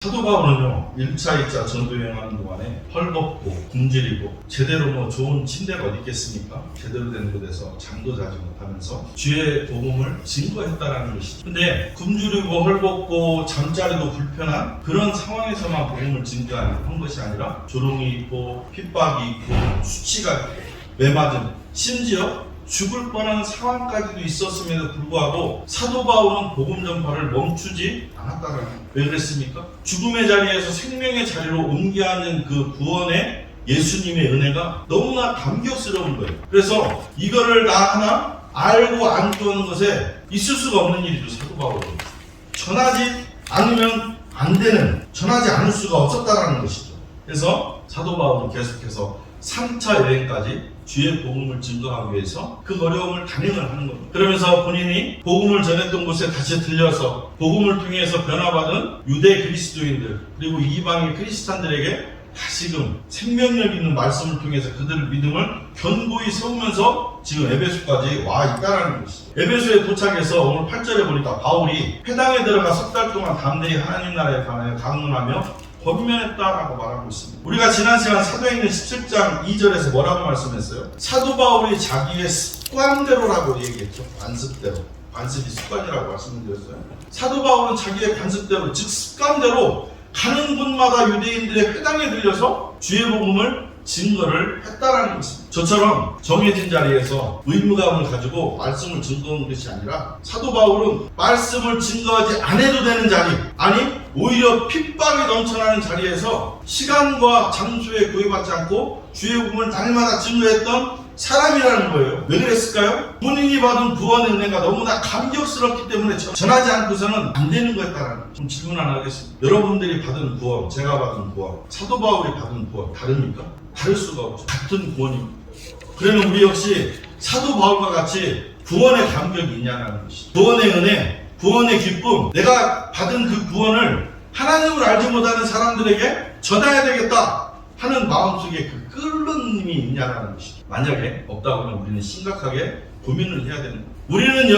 사도 바울은요 1차, 2차 전도 여행하는 동안에 헐벗고 굶주리고 제대로 좋은 침대가 어디 있겠습니까? 제대로 된 곳에서 잠도 자지 못하면서 주의 복음을 증거했다라는 것이죠. 근데 굶주리고 헐벗고 잠자리도 불편한 그런 상황에서만 복음을 증거한 것이 아니라 조롱이 있고 핍박이 있고 수치가 있고 매맞음, 심지어 죽을 뻔한 상황까지도 있었음에도 불구하고 사도 바울은 복음 전파를 멈추지 않았다는 거예요. 왜 그랬습니까? 죽음의 자리에서 생명의 자리로 옮겨하는 그 구원의 예수님의 은혜가 너무나 감격스러운 거예요. 그래서 이거를 나 하나 알고 안고 하는 것에 있을 수가 없는 일이죠. 사도 바울은 전하지 않으면 안 되는, 전하지 않을 수가 없었다는 것이죠. 그래서 사도 바울은 계속해서 3차 여행까지 주의 복음을 증거하기 위해서 그 어려움을 단행을 하는 겁니다. 그러면서 본인이 복음을 전했던 곳에 다시 들려서 복음을 통해서 변화받은 유대 그리스도인들 그리고 이방의 크리스찬들에게 다시금 생명력 있는 말씀을 통해서 그들의 믿음을 견고히 세우면서 지금 에베소까지 와 있다는 것이죠. 에베소에 도착해서 오늘 8절에 보니까 바울이 회당에 들어가 석 달 동안 담대히 하나님 나라에 관하여 강론하며 권면했다라고 말하고 있습니다. 우리가 지난 시간 사도행전 17장 2절에서 뭐라고 말씀했어요? 사도 바울이 자기의 습관대로라고 얘기했죠. 관습대로. 관습이 습관이라고 말씀드렸어요. 사도 바울은 자기의 관습대로, 즉 습관대로 가는 곳마다 유대인들의 회당에 들려서 주의 복음을 증거를 했다라는 것입니다. 저처럼 정해진 자리에서 의무감을 가지고 말씀을 증거하는 것이 아니라 사도 바울은 말씀을 증거하지 않아도 되는 자리, 아니 오히려 핍박이 넘쳐나는 자리에서 시간과 장소에 구애받지 않고 주의 복음을 날마다 증거했던 사람이라는 거예요. 왜 그랬을까요? 본인이 받은 구원의 은혜가 너무나 감격스럽기 때문에 전하지 않고서는 안 되는 거였다라는 거예요. 좀 질문 하나 하겠습니다. 여러분들이 받은 구원, 제가 받은 구원, 사도 바울이 받은 구원 다릅니까? 다를 수가 없죠. 같은 구원입니다. 그러면 우리 역시 사도 바울과 같이 구원의 감격이 있냐는 것이죠. 구원의 은혜, 구원의 기쁨, 내가 받은 그 구원을 하나님을 알지 못하는 사람들에게 전해야 되겠다 하는 마음속에 그 끓는 힘이 있냐는 것이죠. 만약에 없다고 하면 우리는 심각하게 고민을 해야 되는 거예요. 우리는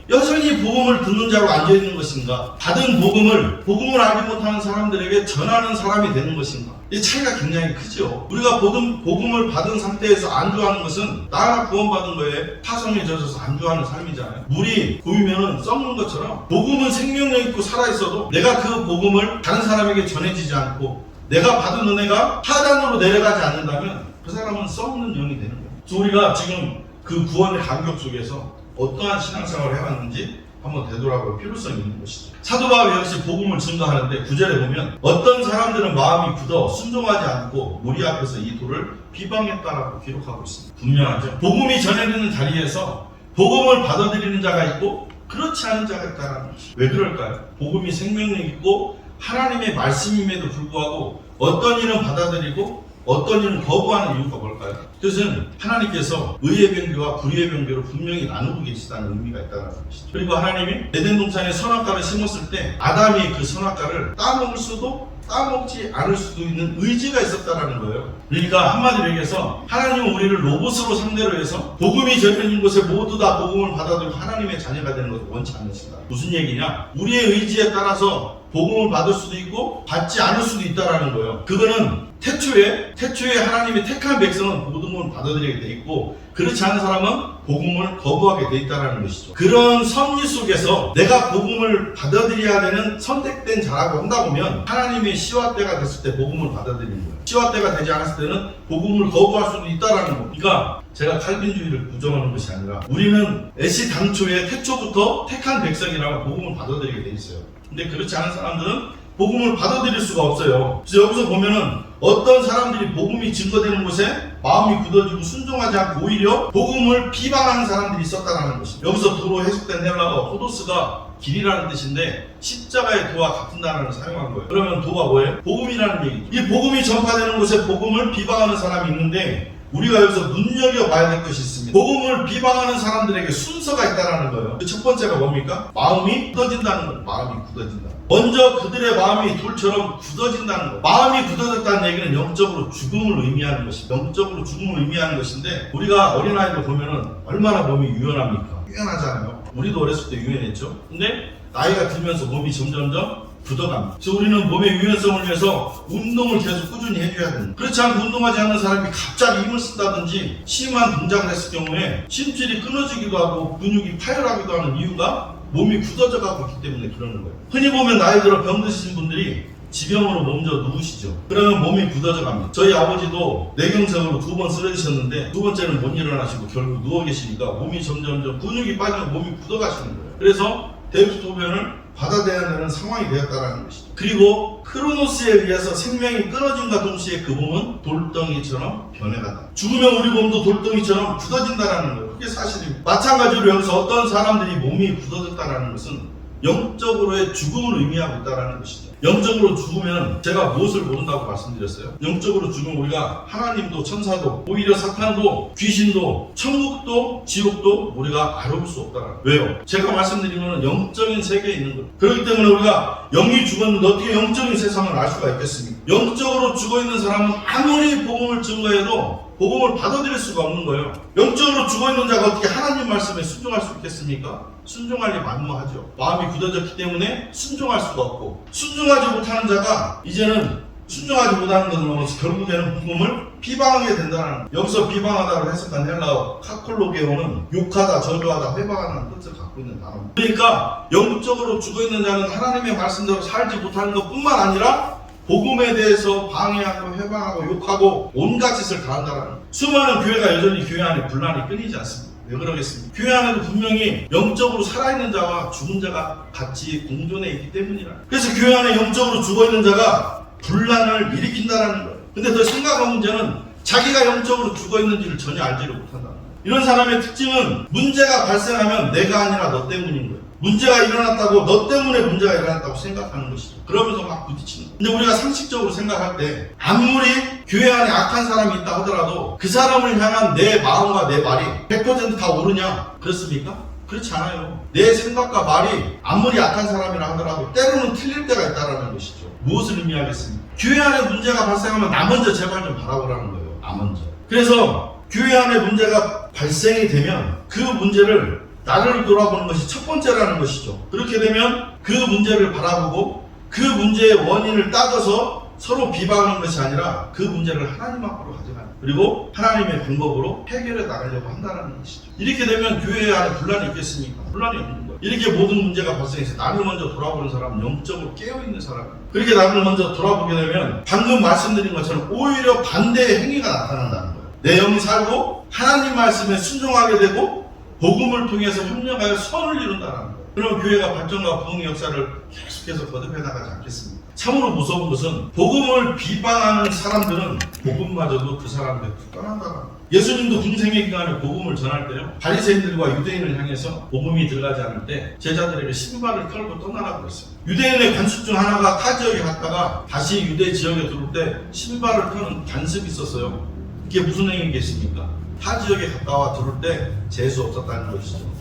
여전히 복음을 듣는 자로 앉아있는 것인가? 받은 복음을 알지 못하는 사람들에게 전하는 사람이 되는 것인가? 이 차이가 굉장히 크죠. 우리가 복음을 받은 상태에서 안주하는 것은 나 하나 구원받은 거에 파성에 젖어서 안주하는 삶이잖아요. 물이 고이면 썩는 것처럼 복음은 생명력 있고 살아있어도 내가 그 복음을 다른 사람에게 전해지지 않고 내가 받은 은혜가 하단으로 내려가지 않는다면 그 사람은 썩는 영이 되는 거예요. 그래서 우리가 지금 그 구원의 감격 속에서 어떠한 신앙생활을 해왔는지 한번 되돌아볼 필요성이 있는 것이죠. 사도 바울 역시 복음을 증거하는데 9절에 보면 어떤 사람들은 마음이 굳어 순종하지 않고 무리 앞에서 이 돌을 비방했다라고 기록하고 있습니다. 분명하죠. 복음이 전해지는 자리에서 복음을 받아들이는 자가 있고 그렇지 않은 자가 있다는 것이죠. 왜 그럴까요? 복음이 생명력 있고 하나님의 말씀임에도 불구하고 어떤 일은 받아들이고 어떤 일은 거부하는 이유가 뭘까요? 그것은 하나님께서 의의 병기와 불의의 병기로 분명히 나누고 계시다는 의미가 있다는 것이죠. 그리고 하나님이 에덴 동산에 선악과를 심었을 때 아담이 그 선악과를 따먹을 수도 따먹지 않을 수도 있는 의지가 있었다는 거예요. 그러니까 한마디로 얘기해서 하나님은 우리를 로봇으로 상대로 해서 복음이 전해진 곳에 모두 다 복음을 받아들이고 하나님의 자녀가 되는 것을 원치 않으신다. 무슨 얘기냐? 우리의 의지에 따라서 복음을 받을 수도 있고 받지 않을 수도 있다는 거예요. 그거는 태초에 하나님이 택한 백성은 모든 걸 받아들이게 돼 있고 그렇지 않은 사람은 복음을 거부하게 돼 있다는 것이죠. 그런 섭리 속에서 내가 복음을 받아들여야 되는 선택된 자라고 한다 보면 하나님의 시와 때가 됐을 때 복음을 받아들이는 거예요. 시와 때가 되지 않았을 때는 복음을 거부할 수도 있다는 거예요. 그러니까 제가 칼빈주의를 부정하는 것이 아니라 우리는 애시당초에 태초부터 택한 백성이라고 복음을 받아들이게 돼 있어요. 근데 그렇지 않은 사람들은 복음을 받아들일 수가 없어요. 그래서 여기서 보면은 어떤 사람들이 복음이 증거되는 곳에 마음이 굳어지고 순종하지 않고 오히려 복음을 비방하는 사람들이 있었다는 것입니다. 여기서 도로 해석된 헬라어 호도스가 길이라는 뜻인데 십자가의 도와 같은 단어를 사용한 거예요. 그러면 도가 뭐예요? 복음이라는 얘기죠. 이 복음이 전파되는 곳에 복음을 비방하는 사람이 있는데 우리가 여기서 눈여겨봐야 될 것이 있습니다. 복음을 비방하는 사람들에게 순서가 있다는 거예요. 그 첫 번째가 뭡니까? 마음이 굳어진다는 거예요. 마음이 굳어진다. 먼저 그들의 마음이 돌처럼 굳어진다는 거예요. 마음이 굳어졌다는 얘기는 영적으로 죽음을 의미하는 것입니다. 영적으로 죽음을 의미하는 것인데 우리가 어린아이들 보면은 얼마나 몸이 유연합니까? 유연하잖아요. 우리도 어렸을 때 유연했죠. 근데 나이가 들면서 몸이 점점점 굳어갑니다. 그래서 우리는 몸의 유연성을 위해서 운동을 계속 꾸준히 해줘야 됩니다. 그렇지 않고 운동하지 않는 사람이 갑자기 힘을 쓴다든지 심한 동작을 했을 경우에 심줄이 끊어지기도 하고 근육이 파열하기도 하는 이유가 몸이 굳어져 가고 있기 때문에 그러는 거예요. 흔히 보면 나이 들어 병 드신 분들이 지병으로 몸져 누우시죠. 그러면 몸이 굳어져 갑니다. 저희 아버지도 뇌경색으로 2번 쓰러지셨는데 2번째는 못 일어나시고 결국 누워 계시니까 몸이 점점 근육이 빠지고 몸이 굳어가시는 거예요. 그래서 대소변을 받아들여야 되는 상황이 되었다는 것이죠. 그리고 크로노스에 의해서 생명이 끊어짐과 동시에 그 몸은 돌덩이처럼 변해간다. 죽으면 우리 몸도 돌덩이처럼 굳어진다는 거예요. 그게 사실입니다. 마찬가지로 여기서 어떤 사람들이 몸이 굳어졌다는 것은 영적으로의 죽음을 의미하고 있다는 것이죠. 영적으로 죽으면 제가 무엇을 모른다고 말씀드렸어요? 영적으로 죽으면 우리가 하나님도 천사도 오히려 사탄도 귀신도 천국도 지옥도 우리가 알아볼 수 없다는 거예요. 왜요? 제가 말씀드린 것은 영적인 세계에 있는 거예요. 그렇기 때문에 우리가 영이 죽었는데 어떻게 영적인 세상을 알 수가 있겠습니까? 영적으로 죽어있는 사람은 아무리 복음을 증거해도 복음을 받아들일 수가 없는 거예요. 영적으로 죽어있는 자가 어떻게 하나님 말씀에 순종할 수 있겠습니까? 순종할 리 만무하죠. 마음이 굳어졌기 때문에 순종할 수가 없고, 순종하지 못하는 자가 이제는 순종하지 못하는 것을 넘어서 결국에는 복음을 비방하게 된다는 거예요. 여기서 비방하다고 해석한 헬라어 카콜로게오는 욕하다, 저주하다, 회방하는 뜻을 갖고 있는 단어입니다. 그러니까 영적으로 죽어있는 자는 하나님의 말씀대로 살지 못하는 것뿐만 아니라 복음에 대해서 방해하고 회방하고 욕하고 온갖 짓을 다 한다는 거예요. 수많은 교회가 여전히 교회 안에 분란이 끊이지 않습니다. 왜 그러겠습니까? 교회 안에도 분명히 영적으로 살아있는 자와 죽은 자가 같이 공존해 있기 때문이라. 그래서 교회 안에 영적으로 죽어있는 자가 분란을 일으킨다는 거예요. 근데 더 심각한 문제는 자기가 영적으로 죽어있는지를 전혀 알지를 못한다는 거예요. 이런 사람의 특징은 문제가 발생하면 내가 아니라 너 때문인 거예요. 문제가 일어났다고, 너 때문에 문제가 일어났다고 생각하는 것이죠. 그러면서 막 부딪히는 거예요. 근데 우리가 상식적으로 생각할 때 아무리 교회 안에 악한 사람이 있다 하더라도 그 사람을 향한 내 마음과 내 말이 100% 다 옳으냐? 그렇습니까? 그렇지 않아요. 내 생각과 말이 아무리 악한 사람이라 하더라도 때로는 틀릴 때가 있다는 것이죠. 무엇을 의미하겠습니까? 교회 안에 문제가 발생하면 나 먼저 제발 좀 바라보라는 거예요. 나 먼저. 그래서 교회 안에 문제가 발생이 되면 그 문제를 나를 돌아보는 것이 첫 번째라는 것이죠. 그렇게 되면 그 문제를 바라보고 그 문제의 원인을 따져서 서로 비방하는 것이 아니라 그 문제를 하나님 앞으로 가져가는, 그리고 하나님의 방법으로 해결해 나가려고 한다는 것이죠. 이렇게 되면 교회 안에 분란이 있겠습니까? 분란이 없는 거예요. 이렇게 모든 문제가 발생해서 나를 먼저 돌아보는 사람은 영적으로 깨어있는 사람이에요. 그렇게 나를 먼저 돌아보게 되면 방금 말씀드린 것처럼 오히려 반대의 행위가 나타난다는 거예요. 내 영이 살고 하나님 말씀에 순종하게 되고 복음을 통해서 협력하여 선을 이룬다는 거예요. 그럼 교회가 발전과 부흥의 역사를 계속해서 거듭해 나가지 않겠습니까? 참으로 무서운 것은 복음을 비방하는 사람들은 복음마저도 그 사람들을 떠난다는 거예요. 예수님도 중생의 기간에 복음을 전할 때요, 바리새인들과 유대인을 향해서 복음이 들어가지 않을 때 제자들에게 신발을 털고 떠나라고 했어요. 유대인의 관습 중 하나가 타 지역에 갔다가 다시 유대 지역에 들어올 때 신발을 터는 관습이 있었어요. 이게 무슨 행위겠습니까? 타 지역에 갔다와 들어올 때 재수 없었다는 것이죠.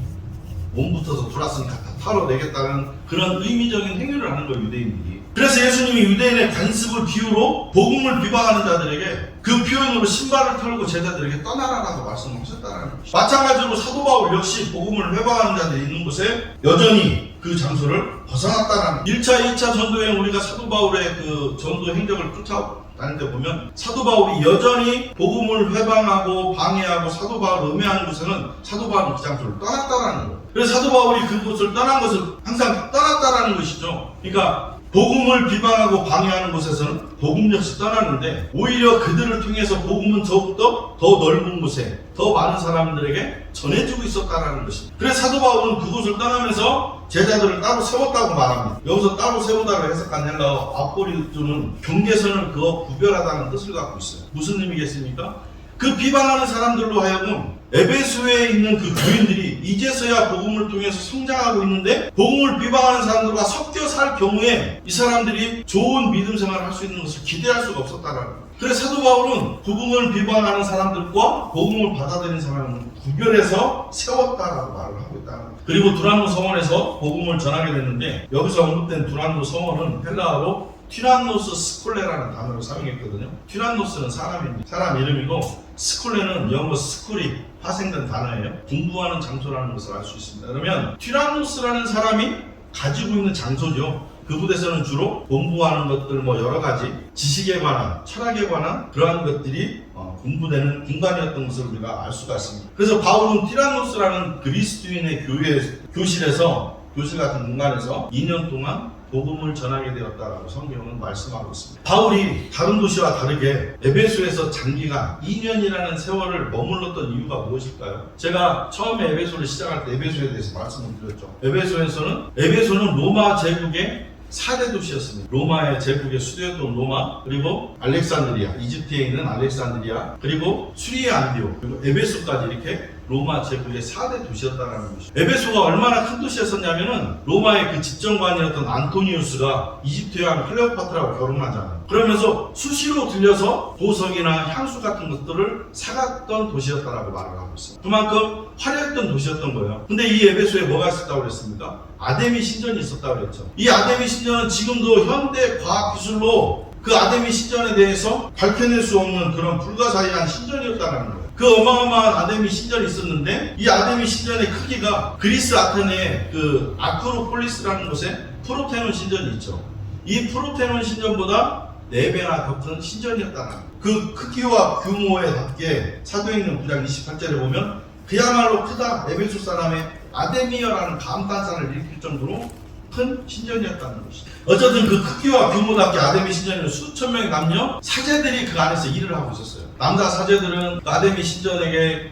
몸부터서 들어왔으니까 다 털어내겠다는 그런 의미적인 행위를 하는 거예요, 유대인들이. 그래서 예수님이 유대인의 관습을 비유로 복음을 비방하는 자들에게 그 표현으로 신발을 털고 제자들에게 떠나라라고 말씀하셨다는 것이죠. 마찬가지로 사도 바울 역시 복음을 회방하는 자들이 있는 곳에 여전히 그 장소를 벗어났다는 1차, 2차 전도여행 우리가 사도 바울의 그 전도 행적을 쫓아다닐 때 보면 사도 바울이 여전히 복음을 회방하고 방해하고 사도 바울을 음해하는 곳에는 사도 바울은 그 장소를 떠났다라는 거예요. 그래서 사도 바울이 그곳을 떠난 것을 항상 떠났다라는 것이죠. 그러니까 복음을 비방하고 방해하는 곳에서는 복음 역시 떠나는데 오히려 그들을 통해서 복음은 더욱더 더 넓은 곳에 더 많은 사람들에게 전해주고 있었다는 것입니다. 그래서 사도 바울은 그곳을 떠나면서 제자들을 따로 세웠다고 말합니다. 여기서 따로 세우다고 해석한 헬라어 아포리조는 경계선을 그어 구별하다는 뜻을 갖고 있어요. 무슨 의미겠습니까? 그 비방하는 사람들로 하여금 에베소에 있는 그 교인들이 이제서야 복음을 통해서 성장하고 있는데 복음을 비방하는 사람들과 섞여 살 경우에 이 사람들이 좋은 믿음 생활을 할 수 있는 것을 기대할 수가 없었다는 거예요. 그래서 사도 바울은 복음을 비방하는 사람들과 복음을 받아들이는 사람을 구별해서 세웠다라고 말을 하고 있다는 거예요. 그리고 두란노 성원에서 복음을 전하게 됐는데 여기서 언급된 두란노 성원은 헬라어로 티란노스 스콜레라는 단어를 사용했거든요. 티란노스는 사람입니다. 사람 이름이고 스콜레는 영어 스쿨이 파생된 단어예요. 공부하는 장소라는 것을 알 수 있습니다. 그러면 티란노스라는 사람이 가지고 있는 장소죠. 그 부대에서는 주로 공부하는 것들 뭐 여러 가지 지식에 관한 철학에 관한 그러한 것들이 공부되는 공간이었던 것을 우리가 알 수가 있습니다. 그래서 바울은 티라노스라는 그리스도인의 교실 같은 공간에서 2년 동안 복음을 전하게 되었다라고 성경은 말씀하고 있습니다. 바울이 다른 도시와 다르게 에베소에서 장기간 2년이라는 세월을 머물렀던 이유가 무엇일까요? 제가 처음에 에베소를 시작할 때 에베소에 대해서 말씀을 드렸죠. 에베소는 로마 제국의 4대 도시였습니다. 로마의 제국의 수도였던 로마, 그리고 알렉산드리아, 이집트에 있는 알렉산드리아, 그리고 수리의 안디옥, 그리고 에베소까지 이렇게 로마 제국의 4대 도시였다는 것이죠. 에베소가 얼마나 큰 도시였었냐면은 로마의 그 집정관이었던 안토니우스가 이집트 왕 클레오파트라고 결혼하잖아요. 그러면서 수시로 들려서 보석이나 향수 같은 것들을 사갔던 도시였다라고 말을 하고 있어요. 그만큼 화려했던 도시였던 거예요. 근데 이 에베소에 뭐가 있었다고 그랬습니까? 아데미 신전이 있었다고 그랬죠. 이 아데미 신전은 지금도 현대 과학 기술로 그 아데미 신전에 대해서 밝혀낼 수 없는 그런 불가사의한 신전이었다는 거예요. 그 어마어마한 아데미 신전이 있었는데 이 아데미 신전의 크기가 그리스 아테네의 그 아크로폴리스라는 곳에 프로테논 신전이 있죠. 이 프로테논 신전보다 4배나 더 큰 신전이었다는 거예요. 그 크기와 규모에 답게 사도행전 9장 28절에 보면 그야말로 크다 에베소 사람의 아데미어라는 감탄사를 일으킬 정도로 큰 신전이었다는 것이죠. 어쨌든 그 크기와 규모답게 아데미 신전에는 수천 명의 남녀 사제들이 그 안에서 일을 하고 있었어요. 남자 사제들은 아데미 신전에게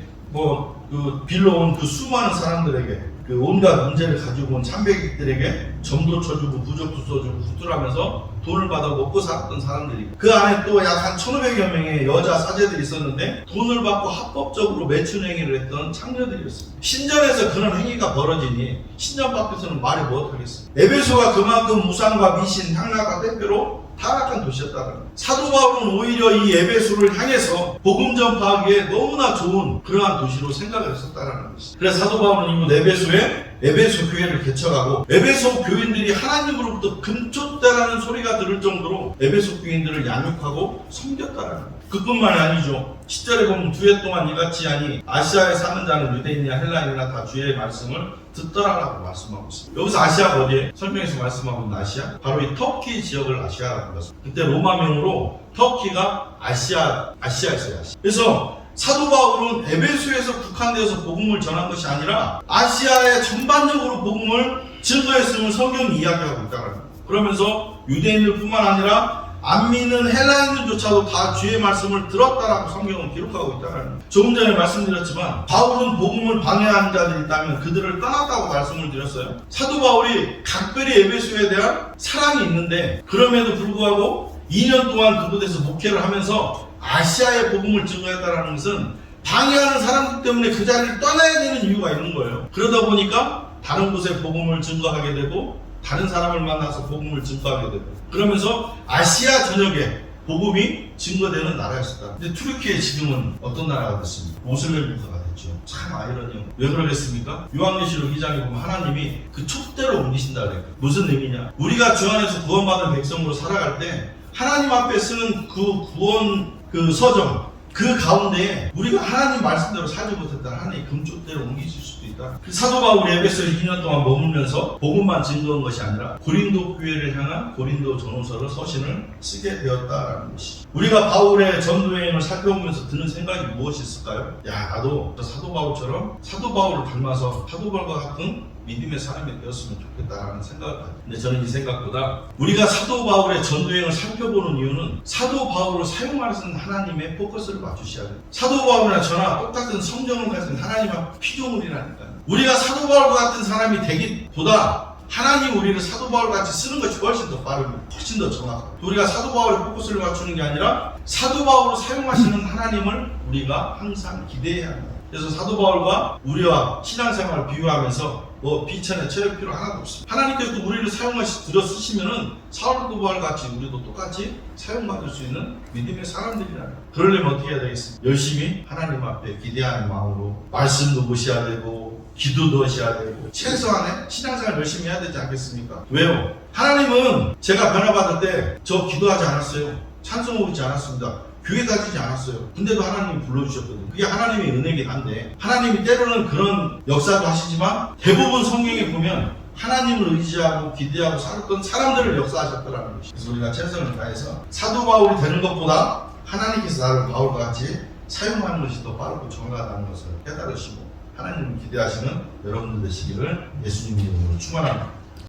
빌려온 그 수많은 사람들에게 그 온갖 문제를 가지고 온 참배객들에게 점도 쳐주고 부적도 써주고 구슬하면서 돈을 받아 먹고 살았던 사람들이, 그 안에 또 약 한 1,500여 명의 여자 사제들이 있었는데 돈을 받고 합법적으로 매춘 행위를 했던 창녀들이었습니다. 신전에서 그런 행위가 벌어지니 신전 밖에서는 말이 못하겠습니다. 에베소가 그만큼 무상과 미신, 향락과 대표로 타락한 도시였다는 거예요. 사도 바울은 오히려 이 에베소를 향해서 복음 전파하기에 너무나 좋은 그러한 도시로 생각을 했었다는 것이죠. 그래서 사도 바울은 이곳 에베소 교회를 개척하고 에베소 교인들이 하나님으로부터 금쪽대라는 소리가 들을 정도로 에베소 교인들을 양육하고 섬겼다는 거예요. 그뿐만이 아니죠. 10절에 보면 2해 동안 이같이 하니 아시아에 사는 자는 유대인이나 헬라인이나 다 주의 말씀을 듣더라라고 말씀하고 있습니다. 여기서 아시아가 어디에? 설명에서 말씀하고 있는 아시아? 바로 이 터키 지역을 아시아라고 불렀습니다. 그때 로마명으로 터키가 아시아였어요. 그래서 사도 바울은 에베소에서 국한되어서 복음을 전한 것이 아니라 아시아에 전반적으로 복음을 증거했음을 성경이 이야기하고 있다는 거예요. 그러면서 유대인들 뿐만 아니라 안 믿는 헬라인들조차도 다 주의 말씀을 들었다라고 성경은 기록하고 있다는 거예요. 조금 전에 말씀드렸지만 바울은 복음을 방해하는 자들이 있다면 그들을 떠났다고 말씀을 드렸어요. 사도 바울이 각별히 에베소에 대한 사랑이 있는데 그럼에도 불구하고 2년 동안 그곳에서 목회를 하면서 아시아의 복음을 증거했다는 것은 방해하는 사람들 때문에 그 자리를 떠나야 되는 이유가 있는 거예요. 그러다 보니까 다른 곳에 복음을 증거하게 되고 다른 사람을 만나서 복음을 증거하게 되고 그러면서 아시아 전역에 복음이 증거되는 나라였었다. 근데 투르키에 지금은 어떤 나라가 됐습니까? 모슬렘 국가가 됐죠. 참 아이러니요. 왜 그러겠습니까? 요한계시록 2장에 보면 하나님이 그 촛대로 옮기신다 그래요. 무슨 의미냐? 우리가 주 안에서 구원받은 백성으로 살아갈 때 하나님 앞에 쓰는 그 구원 서정 그 가운데에 우리가 하나님 말씀대로 살지 못했다 하나님 금쪽대로 옮기실 수도 있다. 사도 바울이 에베소에 2년 동안 머물면서 복음만 증거한 것이 아니라 고린도 교회를 향한 고린도 전후서를 서신을 쓰게 되었다라는 것이. 우리가 바울의 전도여행을 살펴보면서 드는 생각이 무엇이 있을까요? 나도 사도 바울처럼 사도 바울을 닮아서 사도 바울과 같은 믿음의 사람이 되었으면 좋겠다라는 생각을 가져요. 근데 저는 이 생각보다 우리가 사도 바울의 전도여행을 살펴보는 이유는 사도 바울을 사용하시는 하나님의 포커스를 맞추셔야 돼요. 사도 바울이나 저나 똑같은 성경을 가진 하나님 앞 피조물이라니까요. 우리가 사도 바울과 같은 사람이 되기보다 하나님 우리를 사도 바울 같이 쓰는 것이 훨씬 더 빠르고 훨씬 더 정확하고, 우리가 사도 바울의 포커스를 맞추는 게 아니라 사도 바울을 사용하시는 하나님을 우리가 항상 기대해야 합니다. 그래서 사도 바울과 우리와 신앙생활을 비유하면서 비천의 체력 필요 하나도 없습니다. 하나님께서 우리를 들여 쓰시면은 사도 바울 같이 우리도 똑같이 사용받을 수 있는 믿음의 사람들이라는. 그러려면 어떻게 해야 되겠습니까? 열심히 하나님 앞에 기대하는 마음으로 말씀도 보셔야 되고 기도도 하셔야 되고 최소한의 신앙생활 열심히 해야 되지 않겠습니까? 왜요? 하나님은 제가 변화받을 때 저 기도하지 않았어요. 찬송 오르지 않았습니다. 교회 다니지 않았어요. 근데도 하나님이 불러주셨거든요. 그게 하나님의 은혜긴 한데 하나님이 때로는 그런 역사도 하시지만 대부분 성경에 보면 하나님을 의지하고 기대하고 살았던 사람들을 역사하셨더라는 것이죠. 그래서 우리가 최선을 다해서 사도 바울이 되는 것보다 하나님께서 나를 바울과 같이 사용하는 것이 더 빠르고 정확하다는 것을 깨달으시고 하나님을 기대하시는 여러분들 되시기를 예수님 이름으로 축원합니다.